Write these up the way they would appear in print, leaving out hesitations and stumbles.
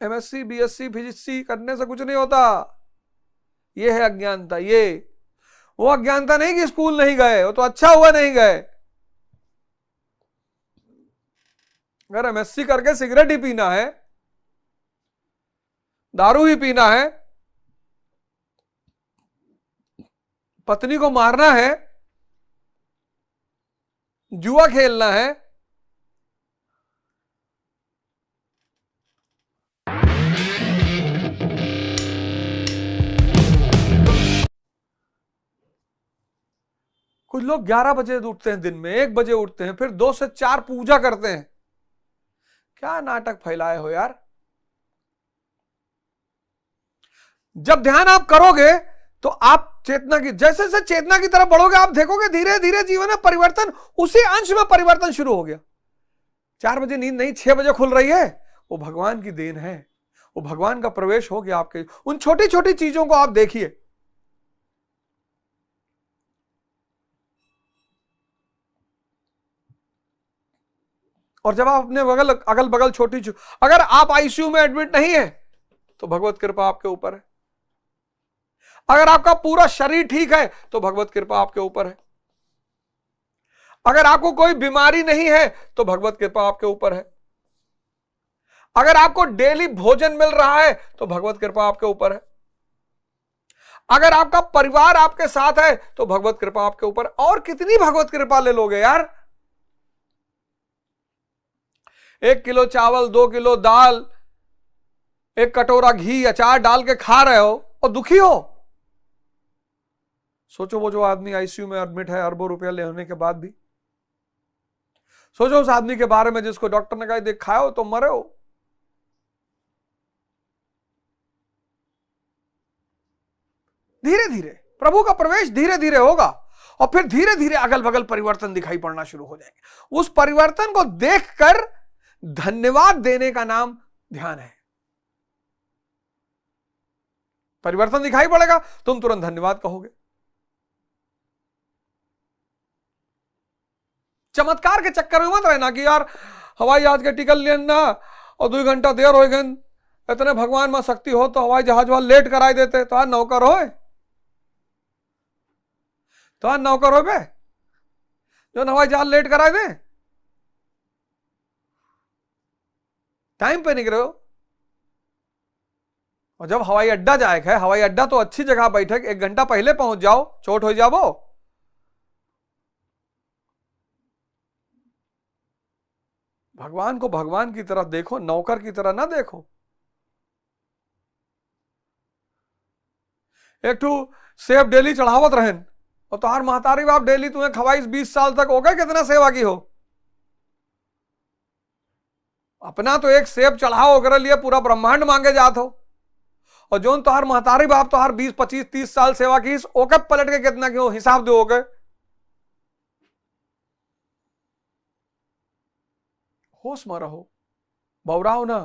MSc BSc physics करने से कुछ नहीं होता। ये है अज्ञानता। ये वो अज्ञानता नहीं कि स्कूल नहीं गए, वो तो अच्छा हुआ नहीं गए। अगर एमएससी करके सिगरेट ही पीना है, दारू ही पीना है, पत्नी को मारना है, जुआ खेलना है, कुछ लोग 11 बजे उठते हैं, दिन में 1 बजे उठते हैं, फिर 2 से 4 पूजा करते हैं। क्या नाटक फैलाए हो यार। जब ध्यान आप करोगे तो आप चेतना की, जैसे जैसे चेतना की तरफ बढ़ोगे, आप देखोगे धीरे धीरे जीवन में परिवर्तन, उसी अंश में परिवर्तन शुरू हो गया। 4 बजे नींद नहीं 6 बजे खुल रही है, वो भगवान की देन है, वो भगवान का प्रवेश हो गया आपके। उन छोटी छोटी चीजों को आप देखिए। और जब आप अपने बगल अगल बगल अगर आप आईसीयू में एडमिट नहीं है तो भगवत कृपा आपके ऊपर है। अगर आपका पूरा शरीर ठीक है तो भगवत कृपा आपके ऊपर है। अगर आपको कोई बीमारी नहीं है तो भगवत कृपा आपके ऊपर है। अगर आपको डेली भोजन मिल रहा है तो भगवत कृपा आपके ऊपर है। अगर आपका परिवार आपके साथ है तो भगवत कृपा आपके ऊपर। और कितनी भगवत कृपा ले लोगे यार। 1 किलो चावल, 2 किलो दाल, 1 कटोरा घी, अचार डाल के खा रहे हो और दुखी हो। सोचो वो जो आदमी आईसीयू में एडमिट है अरबों रुपया लेने के बाद भी। सोचो उस आदमी के बारे में जिसको डॉक्टर ने कहा देख खाओ तो मरे हो। धीरे धीरे प्रभु का प्रवेश धीरे धीरे होगा और फिर धीरे धीरे अगल बगल परिवर्तन दिखाई पड़ना शुरू हो जाएंगे। उस परिवर्तन को देखकर धन्यवाद देने का नाम ध्यान है। परिवर्तन दिखाई पड़ेगा, तुम तुरंत धन्यवाद कहोगे। चमत्कार के चक्कर में मत रहना कि यार हवाई जहाज के टिकट लेना और 2 घंटा देर हो गए, इतने भगवान में शक्ति हो तो हवाई जहाज वाले लेट कराई देते। तो नौकर हो, तो नौकर हो बे जो हवाई जहाज लेट कराए दे, टाइम पे निकले हो। और जब हवाई अड्डा जाए है, हवाई अड्डा तो अच्छी जगह बैठे, 1 घंटा पहले पहुंच जाओ, चोट हो जाओ। भगवान को भगवान की तरह देखो, नौकर की तरह ना देखो। एक ठू सेब डेली चढ़ावत रहन और तुहार महतारी बाप डेली तुम्हें खवाइस 20 साल तक हो गए, कितना सेवा की हो। अपना तो एक सेब चढ़ाओ, अगर लिए पूरा ब्रह्मांड मांगे जात हो। और जोन तुहार महतारी बाप तुहार 20 25 30 साल सेवा की, ओके पलट के कितना क्यों हिसाब दो गए। होश में रहो, बौराओ ना।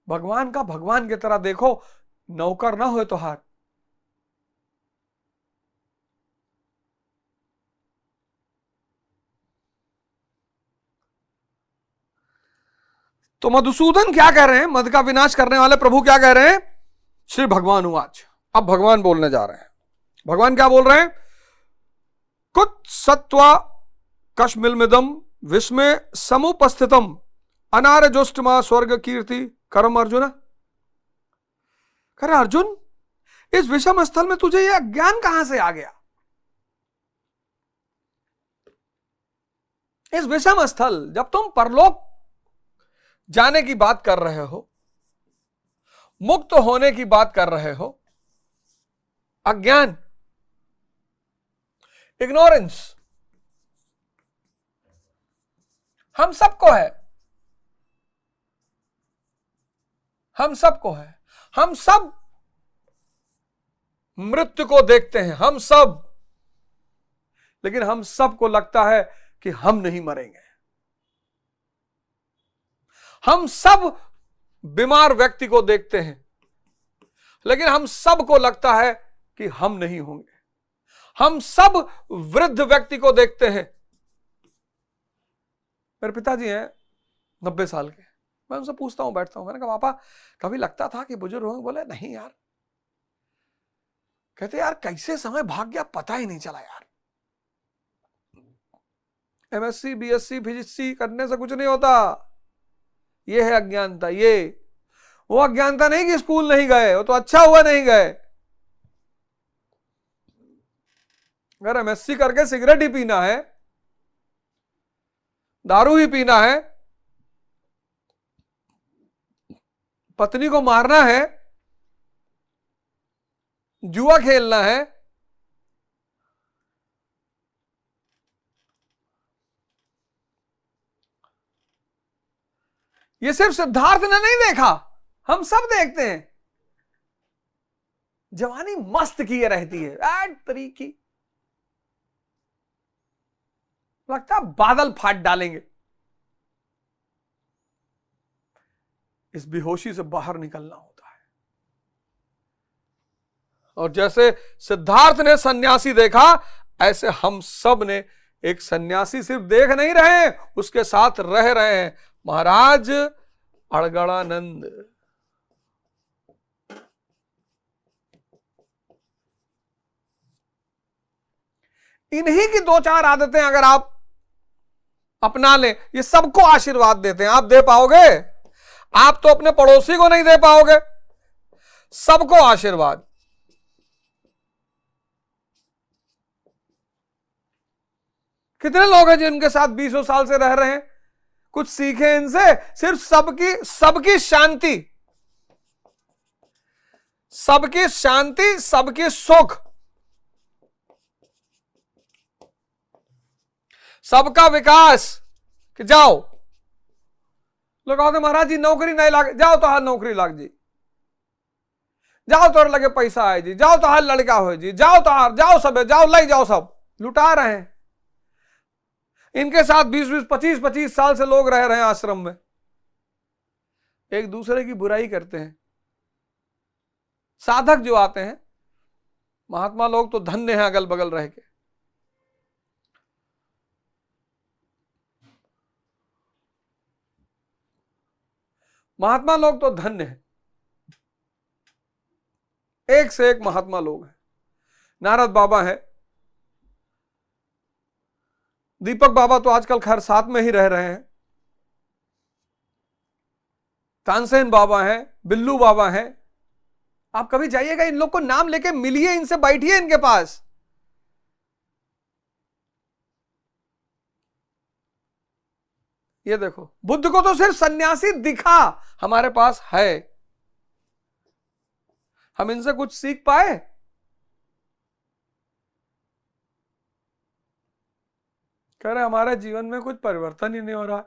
भगवान का भगवान की तरह देखो, नौकर ना हो तुहार। तो मधुसूदन क्या कह रहे हैं, मद का विनाश करने वाले प्रभु क्या कह रहे हैं। श्री भगवान उवाच, अब भगवान बोलने जा रहे हैं। भगवान क्या बोल रहे हैं। कुछ सत्वा कश्मिलमिदम विस्मय समुपस्थितम अनारजोष्टमा स्वर्ग कीर्ति कर्म अर्जुन। करे अर्जुन, इस विषम स्थल में तुझे यह ज्ञान कहां से आ गया। इस विषम स्थल, जब तुम परलोक जाने की बात कर रहे हो, मुक्त होने की बात कर रहे हो, अज्ञान, इग्नोरेंस हम सबको है, हम सबको है। हम सब मृत्यु को देखते हैं, हम सब। लेकिन हम सबको लगता है कि हम नहीं मरेंगे। हम सब बीमार व्यक्ति को देखते हैं, लेकिन हम सबको लगता है कि हम नहीं होंगे। हम सब वृद्ध व्यक्ति को देखते हैं। मेरे पिताजी हैं 90 साल के, मैं उनसे पूछता हूं, बैठता हूं, मैंने कहा पापा कभी लगता था कि बुजुर्ग होंगे? बोले नहीं यार। कहते यार कैसे समय भाग गया पता ही नहीं चला यार। एमएससी बीएससी फिजिक्सी करने से कुछ नहीं होता, ये है अज्ञानता। ये वो अज्ञानता नहीं कि स्कूल नहीं गए, वो तो अच्छा हुआ नहीं गए। अगर एमएससी करके सिगरेट ही पीना है, दारू ही पीना है, पत्नी को मारना है, जुआ खेलना है, ये सिर्फ सिद्धार्थ ने नहीं देखा, हम सब देखते हैं। जवानी मस्त किए रहती है, तरीकी लगता है बादल फाट डालेंगे। इस बेहोशी से बाहर निकलना होता है। और जैसे सिद्धार्थ ने सन्यासी देखा, ऐसे हम सब ने एक सन्यासी सिर्फ देख नहीं रहे, उसके साथ रह रहे हैं। महाराज अड़गड़ानंद, इन्हीं की दो चार आदतें अगर आप अपना लें, ये सबको आशीर्वाद देते हैं। आप दे पाओगे? आप तो अपने पड़ोसी को नहीं दे पाओगे, सबको आशीर्वाद। कितने लोग हैं जिनके साथ 20 साल से रह रहे हैं, कुछ सीखे इनसे। सिर्फ सबकी शांति, सबकी शांति, सबकी सुख, सबका विकास। कि जाओ, लोग कहते महाराज जी नौकरी नहीं लागे, जाओ तो हर नौकरी लाग जी, जाओ तो लगे पैसा आए जी, जाओ तो हर लड़का हो जी, जाओ तो हर जाओ सब, जाओ लाई जाओ, सब लुटा रहे हैं। इनके साथ 20-20, 25-25 साल से लोग रह रहे हैं आश्रम में, एक दूसरे की बुराई करते हैं। साधक जो आते हैं, महात्मा लोग तो धन्य हैं अगल बगल रह के। महात्मा लोग तो धन्य हैं, एक से एक महात्मा लोग हैं। नारद बाबा हैं, दीपक बाबा तो आजकल खैर साथ में ही रह रहे हैं, तानसेन बाबा हैं, बिल्लू बाबा हैं। आप कभी जाइएगा, इन लोग को नाम लेके मिलिए, इनसे बैठिए इनके पास। ये देखो, बुद्ध को तो सिर्फ सन्यासी दिखा, हमारे पास है। हम इनसे कुछ सीख पाए? कह रहे हमारे जीवन में कुछ परिवर्तन ही नहीं हो रहा।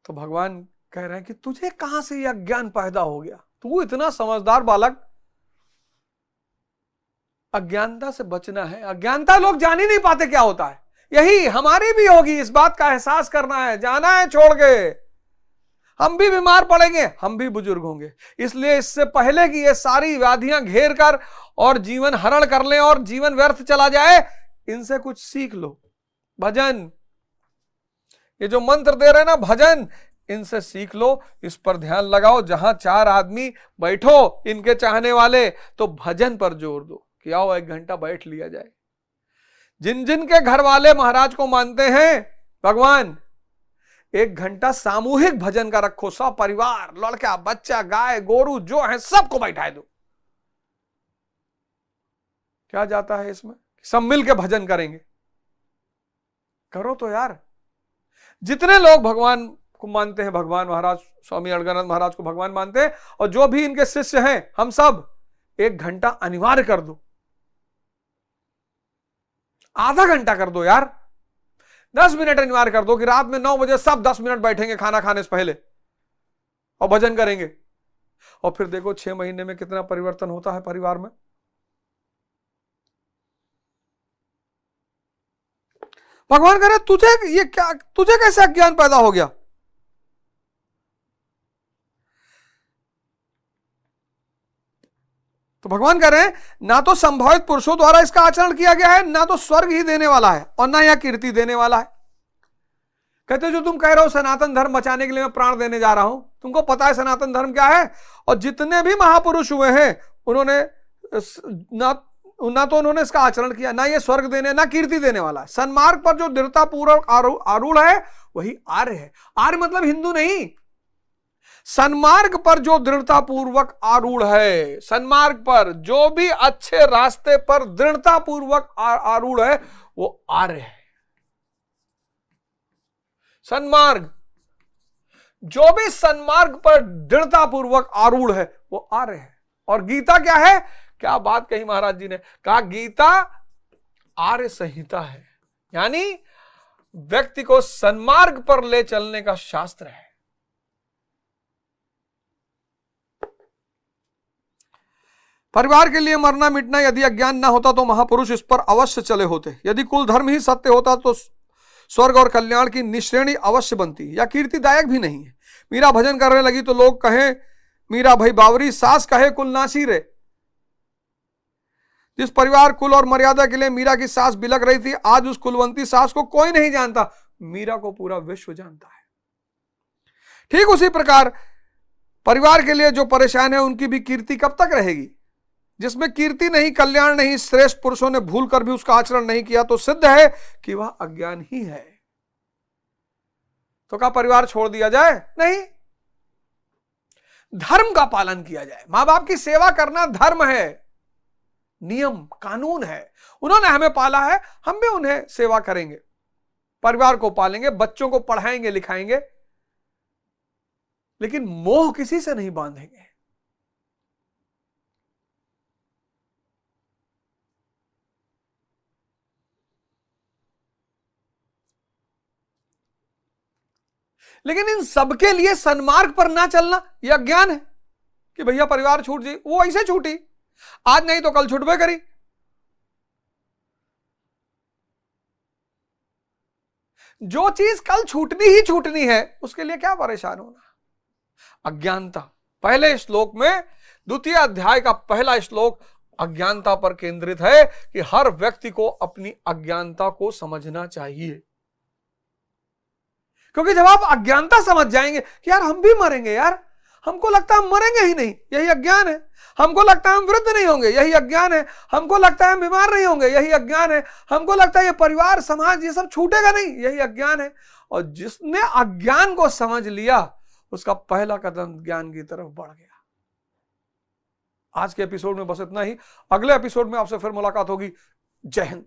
तो भगवान कह रहे हैं कि तुझे कहां से यह ज्ञान पैदा हो गया? तू इतना समझदार बालक, अज्ञानता से बचना है। अज्ञानता लोग जान ही नहीं पाते क्या होता है। यही हमारी भी होगी, इस बात का एहसास करना है, जाना है छोड़ के। हम भी बीमार पड़ेंगे, हम भी बुजुर्ग होंगे। इसलिए इससे पहले कि ये सारी व्याधियां घेर कर और जीवन हरण कर लें और जीवन व्यर्थ चला जाए, इनसे कुछ सीख लो। भजन, ये जो मंत्र दे रहे हैं ना भजन, इनसे सीख लो, इस पर ध्यान लगाओ। जहां 4 आदमी बैठो इनके चाहने वाले, तो भजन पर जोर दो कि आओ 1 घंटा बैठ लिया जाए। जिन जिन के घर वाले महाराज को मानते हैं भगवान, 1 घंटा सामूहिक भजन का रखो। सब परिवार, लड़का बच्चा, गाय गोरू जो है सबको बैठाए दो। क्या जाता है इसमें? सब मिल के भजन करेंगे। करो तो यार। जितने लोग भगवान को मानते हैं, भगवान महाराज स्वामी अड़गड़ानंद महाराज को भगवान मानते हैं, और जो भी इनके शिष्य हैं, हम सब 1 घंटा अनिवार्य कर दो। आधा घंटा कर दो यार, 10 मिनट अनिवार्य कर दो कि रात में 9 बजे सब 10 मिनट बैठेंगे खाना खाने से पहले और भजन करेंगे। और फिर देखो 6 महीने में कितना परिवर्तन होता है परिवार में। भगवान कह रहे तुझे कैसे अज्ञान पैदा हो गया? तो भगवान कह रहे हैं ना तो संभावित पुरुषों द्वारा इसका आचरण किया गया है, ना तो स्वर्ग ही देने वाला है, और ना यह कीर्ति देने वाला है। कहते जो तुम कह रहे हो सनातन धर्म बचाने के लिए मैं प्राण देने जा रहा हूं, तुमको पता है सनातन धर्म क्या है? और जितने भी महापुरुष हुए हैं उन्होंने ना तो उन्होंने इसका आचरण किया, ना ये स्वर्ग देने ना कीर्ति देने वाला है। सन्मार्ग पर जो दृढ़तापूर्वक आरूढ़ है वही आर्य है। आर्य मतलब हिंदू नहीं, सन्मार्ग पर जो दृढ़तापूर्वक आरूढ़ है, सन्मार्ग पर जो भी अच्छे रास्ते पर दृढ़तापूर्वक आरूढ़ है वो आर्य है। सन्मार्ग, जो भी सन्मार्ग पर दृढ़तापूर्वक आरूढ़ है वो आर्य है। और गीता क्या है? क्या बात कही महाराज जी ने, कहा गीता आर्य संहिता है, यानी व्यक्ति को सन्मार्ग पर ले चलने का शास्त्र है। परिवार के लिए मरना मिटना यदि अज्ञान ना होता तो महापुरुष इस पर अवश्य चले होते। यदि कुल धर्म ही सत्य होता तो स्वर्ग और कल्याण की निश्रेणी अवश्य बनती। या कीर्तिदायक भी नहीं है। मीरा भजन करने लगी तो लोग कहें मीरा भाई बावरी, सास कहे कुल नासी रे। जिस परिवार कुल और मर्यादा के लिए मीरा की सास बिलक रही थी, आज उस कुलवंती सास को कोई नहीं जानता, मीरा को पूरा विश्व जानता है। ठीक उसी प्रकार परिवार के लिए जो परेशान है उनकी भी कीर्ति कब तक रहेगी? जिसमें कीर्ति नहीं, कल्याण नहीं, श्रेष्ठ पुरुषों ने भूल कर भी उसका आचरण नहीं किया तो सिद्ध है कि वह अज्ञान ही है। तो क्या परिवार छोड़ दिया जाए? नहीं, धर्म का पालन किया जाए। मां बाप की सेवा करना धर्म है, नियम कानून है। उन्होंने हमें पाला है, हम भी उन्हें सेवा करेंगे, परिवार को पालेंगे, बच्चों को पढ़ाएंगे लिखाएंगे, लेकिन मोह किसी से नहीं बांधेंगे। लेकिन इन सबके लिए सन्मार्ग पर ना चलना यह अज्ञान है कि भैया परिवार छूट जाए, वो ऐसे छूटी, आज नहीं तो कल छूटबे करी। जो चीज कल छूटनी ही छूटनी है उसके लिए क्या परेशान होना? अज्ञानता। पहले श्लोक में, द्वितीय अध्याय का पहला श्लोक अज्ञानता पर केंद्रित है कि हर व्यक्ति को अपनी अज्ञानता को समझना चाहिए। क्योंकि जब आप अज्ञानता समझ जाएंगे कि यार हम भी मरेंगे, यार हमको लगता है हम मरेंगे ही नहीं, यही अज्ञान है। हमको लगता है हम वृद्ध नहीं होंगे, यही अज्ञान है। हमको लगता है हम बीमार नहीं होंगे, यही अज्ञान है। हमको लगता है ये परिवार समाज ये सब छूटेगा नहीं, यही अज्ञान है। और जिसने अज्ञान को समझ लिया उसका पहला कदम ज्ञान की तरफ बढ़ गया। आज के एपिसोड में बस इतना ही। अगले एपिसोड में आपसे फिर मुलाकात होगी। जय हिंद।